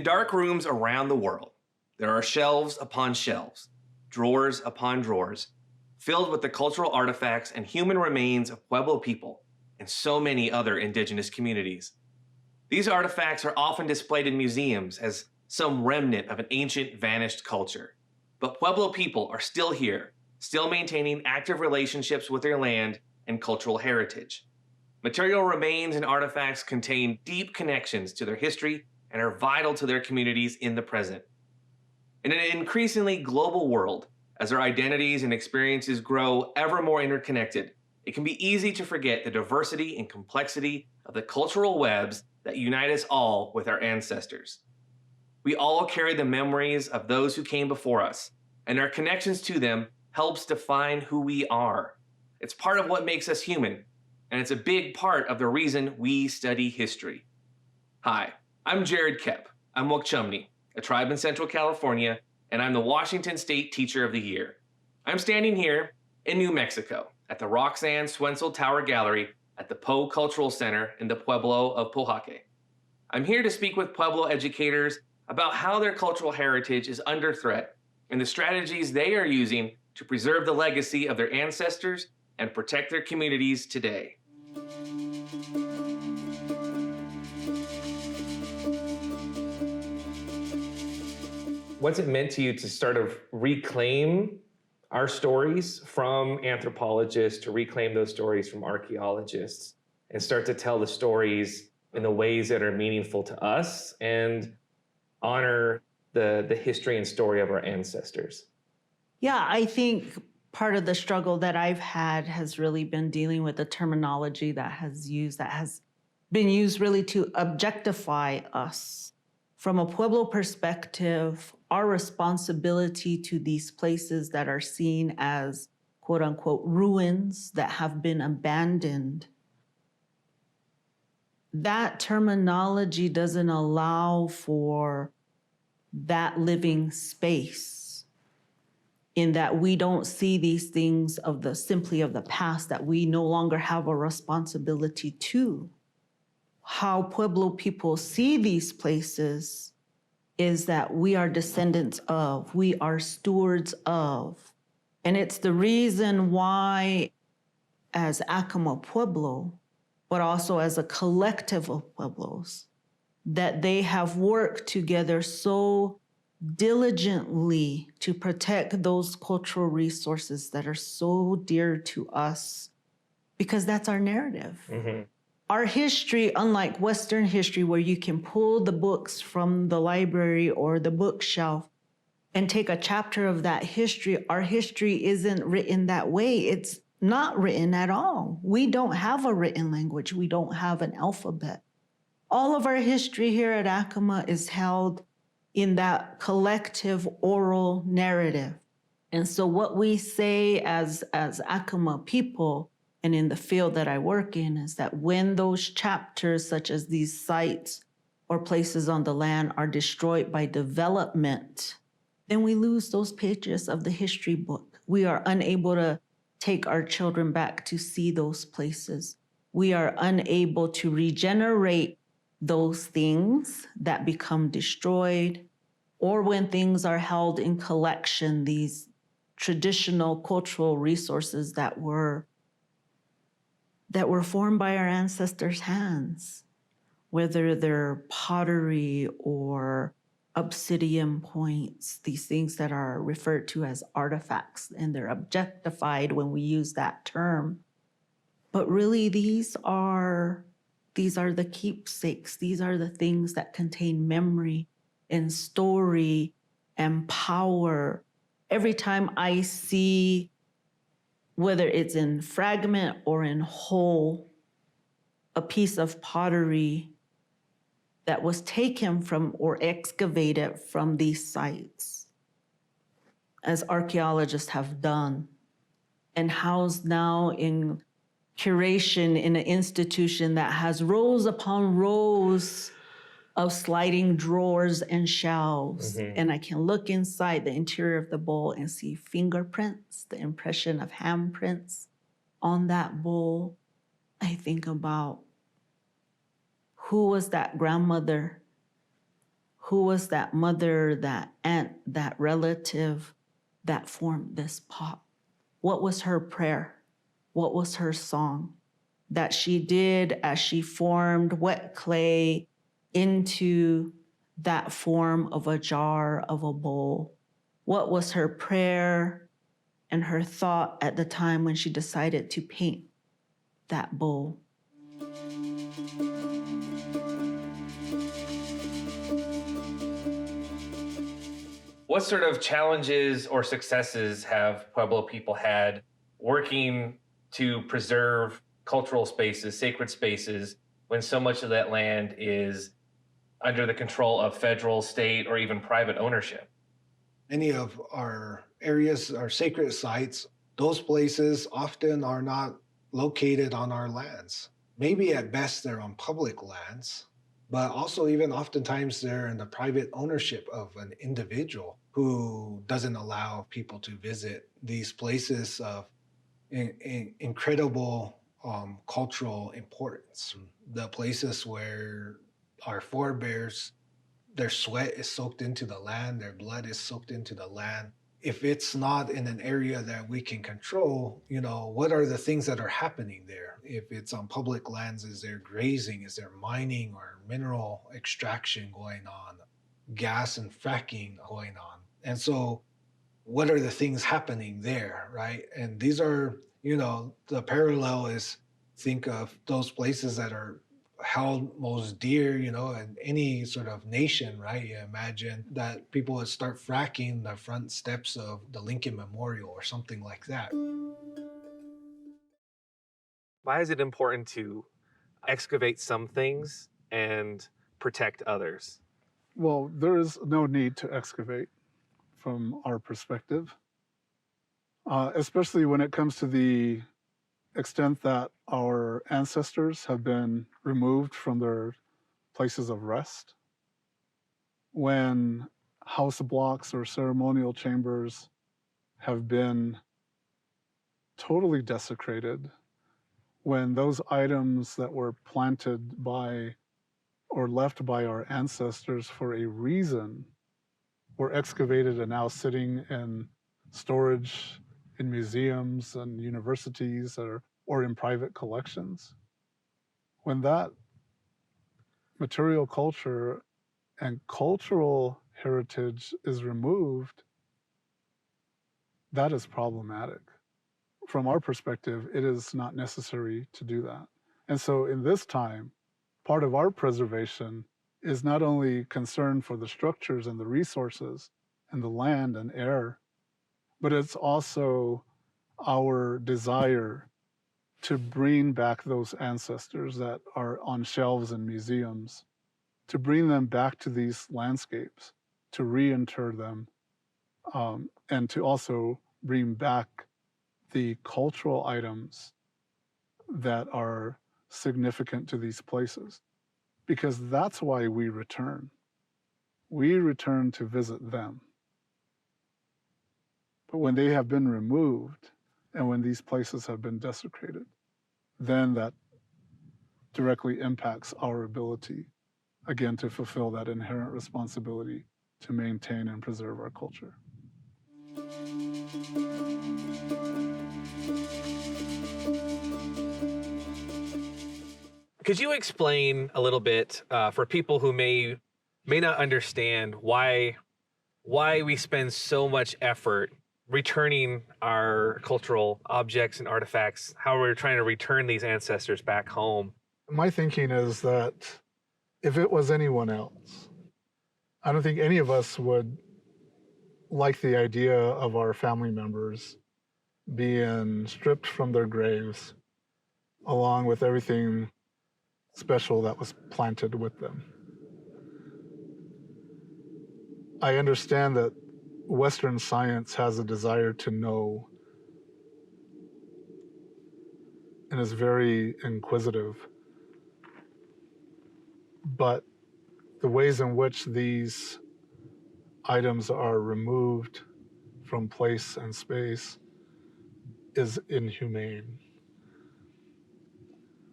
dark rooms around the world, there are shelves upon shelves, drawers upon drawers, filled with the cultural artifacts and human remains of Pueblo people and so many other indigenous communities. These artifacts are often displayed in museums as some remnant of an ancient vanished culture. But Pueblo people are still here, still maintaining active relationships with their land and cultural heritage. Material remains and artifacts contain deep connections to their history and are vital to their communities in the present. In an increasingly global world, as our identities and experiences grow ever more interconnected, it can be easy to forget the diversity and complexity of the cultural webs that unite us all with our ancestors. We all carry the memories of those who came before us, and our connections to them helps define who we are. It's part of what makes us human, and it's a big part of the reason we study history. Hi, I'm Jared Kep. I'm Wukchumni, a tribe in Central California, and I'm the Washington State Teacher of the Year. I'm standing here in New Mexico at the Roxanne Swentzell Tower Gallery at the Poe Cultural Center in the Pueblo of Pojoaque. I'm here to speak with Pueblo educators about how their cultural heritage is under threat and the strategies they are using to preserve the legacy of their ancestors and protect their communities today. What's it meant to you to sort of reclaim our stories from anthropologists, to reclaim those stories from archaeologists, and start to tell the stories in the ways that are meaningful to us and honor the history and story of our ancestors? Yeah, I think part of the struggle that I've had has really been dealing with the terminology that has been used really to objectify us. From a Pueblo perspective, our responsibility to these places that are seen as quote unquote ruins that have been abandoned, that terminology doesn't allow for that living space, in that we don't see these things simply of the past that we no longer have a responsibility to. How Pueblo people see these places is that we are descendants of, we are stewards of. And it's the reason why, as Acoma Pueblo, but also as a collective of Pueblos, that they have worked together so diligently to protect those cultural resources that are so dear to us, because that's our narrative. Mm-hmm. Our history, unlike Western history, where you can pull the books from the library or the bookshelf and take a chapter of that history, our history isn't written that way. It's not written at all. We don't have a written language. We don't have an alphabet. All of our history here at Acoma is held in that collective oral narrative. And so what we say as Acoma people, and in the field that I work in, is that when those chapters, such as these sites or places on the land, are destroyed by development, then we lose those pages of the history book. We are unable to take our children back to see those places. We are unable to regenerate those things that become destroyed, or when things are held in collection, these traditional cultural resources that were formed by our ancestors' hands, whether they're pottery or obsidian points, these things that are referred to as artifacts, and they're objectified when we use that term. But really, these are the keepsakes. These are the things that contain memory and story and power. Every time I see, whether it's in fragment or in whole, a piece of pottery that was taken from or excavated from these sites, as archaeologists have done, and housed now in curation in an institution that has rows upon rows of sliding drawers and shelves. Mm-hmm. And I can look inside the interior of the bowl and see fingerprints, the impression of handprints on that bowl. I think about, who was that grandmother Who was that mother, that aunt, that relative that formed this pot? What was her prayer? What was her song that she did as she formed wet clay into that form of a jar, of a bowl? What was her prayer and her thought at the time when she decided to paint that bowl? What sort of challenges or successes have Pueblo people had working to preserve cultural spaces, sacred spaces, when so much of that land is under the control of federal, state, or even private ownership? Many of our areas, our sacred sites, those places often are not located on our lands. Maybe at best they're on public lands, but also even oftentimes they're in the private ownership of an individual who doesn't allow people to visit these places of incredible cultural importance. The places where our forebears, their sweat is soaked into the land, their blood is soaked into the land. If it's not in an area that we can control, what are the things that are happening there? If it's on public lands, is there grazing? Is there mining or mineral extraction going on? Gas and fracking going on? And so, what are the things happening there, right? And these are, the parallel is, think of those places that are held most dear, in any sort of nation, right? You imagine that people would start fracking the front steps of the Lincoln Memorial or something like that. Why is it important to excavate some things and protect others? Well, there is no need to excavate from our perspective, especially when it comes to the extent that our ancestors have been removed from their places of rest. When house blocks or ceremonial chambers have been totally desecrated, when those items that were planted by or left by our ancestors for a reason were excavated and now sitting in storage in museums and universities or in private collections. When that material culture and cultural heritage is removed, that is problematic. From our perspective, it is not necessary to do that. And so in this time, part of our preservation is not only concern for the structures and the resources and the land and air, but it's also our desire to bring back those ancestors that are on shelves in museums, to bring them back to these landscapes, to reinter them, and to also bring back the cultural items that are significant to these places. Because that's why we return. We return to visit them. But when they have been removed and when these places have been desecrated, then that directly impacts our ability, again, to fulfill that inherent responsibility to maintain and preserve our culture. Could you explain a little bit for people who may not understand why we spend so much effort returning our cultural objects and artifacts, how we're trying to return these ancestors back home? My thinking is that if it was anyone else, I don't think any of us would like the idea of our family members being stripped from their graves along with everything special that was planted with them. I understand that Western science has a desire to know and is very inquisitive, but the ways in which these items are removed from place and space is inhumane.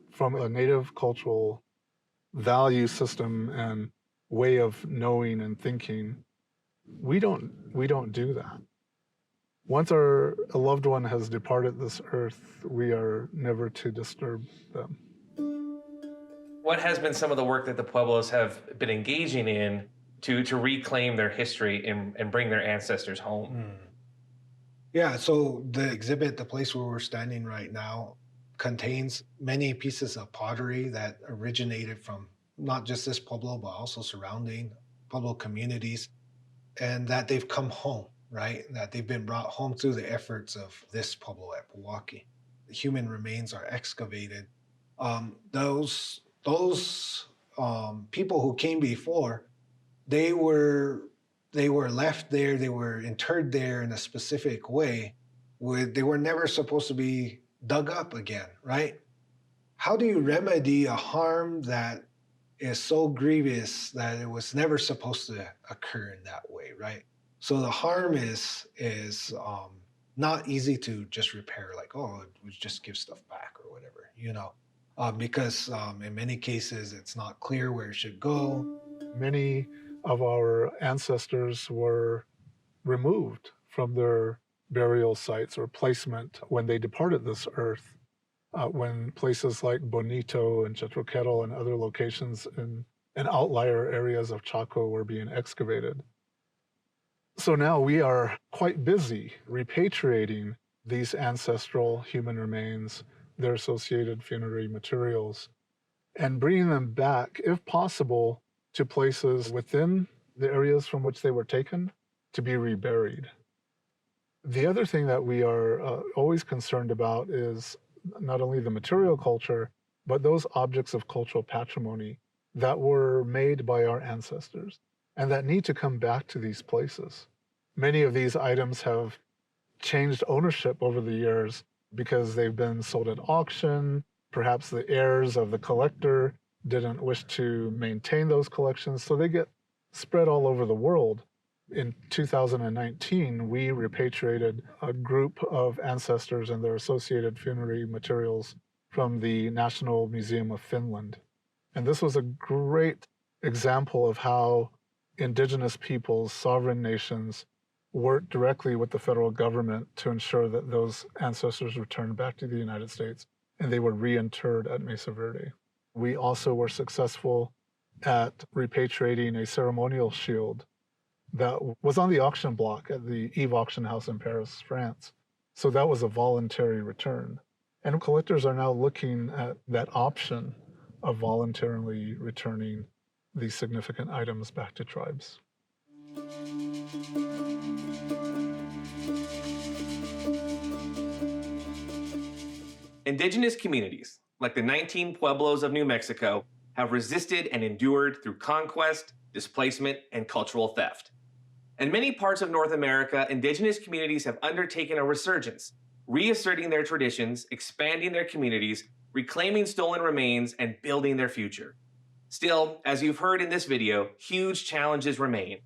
From a native cultural value system and way of knowing and thinking. We don't do that. Once a loved one has departed this earth, we are never to disturb them. What has been some of the work that the Pueblos have been engaging in to reclaim their history and bring their ancestors home? Yeah, so the exhibit, the place where we're standing right now, contains many pieces of pottery that originated from not just this Pueblo, but also surrounding Pueblo communities, and that they've come home, right? That they've been brought home through the efforts of this Pueblo at Pewaukee. The human remains are excavated. Those people who came before, they were they were left there, they were interred there in a specific way. They were never supposed to be dug up again, right? How do you remedy a harm that is so grievous that it was never supposed to occur in that way, right? So the harm is not easy to just repair, like, oh, we just give stuff back or whatever, because in many cases it's not clear where it should go. Many of our ancestors were removed from their burial sites or placement when they departed this earth. When places like Bonito and Chetroquero and other locations in outlier areas of Chaco were being excavated. So now we are quite busy repatriating these ancestral human remains, their associated funerary materials, and bringing them back, if possible, to places within the areas from which they were taken to be reburied. The other thing that we are always concerned about is not only the material culture, but those objects of cultural patrimony that were made by our ancestors and that need to come back to these places. Many of these items have changed ownership over the years because they've been sold at auction. Perhaps the heirs of the collector didn't wish to maintain those collections, so they get spread all over the world. In 2019, we repatriated a group of ancestors and their associated funerary materials from the National Museum of Finland. And this was a great example of how Indigenous peoples, sovereign nations, worked directly with the federal government to ensure that those ancestors returned back to the United States and they were reinterred at Mesa Verde. We also were successful at repatriating a ceremonial shield that was on the auction block at the Yves Auction House in Paris, France. So that was a voluntary return. And collectors are now looking at that option of voluntarily returning these significant items back to tribes. Indigenous communities, like the 19 Pueblos of New Mexico, have resisted and endured through conquest, displacement, and cultural theft. In many parts of North America, Indigenous communities have undertaken a resurgence, reasserting their traditions, expanding their communities, reclaiming stolen remains, and building their future. Still, as you've heard in this video, huge challenges remain.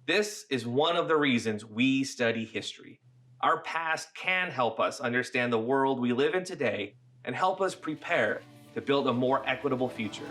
This is one of the reasons we study history. Our past can help us understand the world we live in today and help us prepare to build a more equitable future.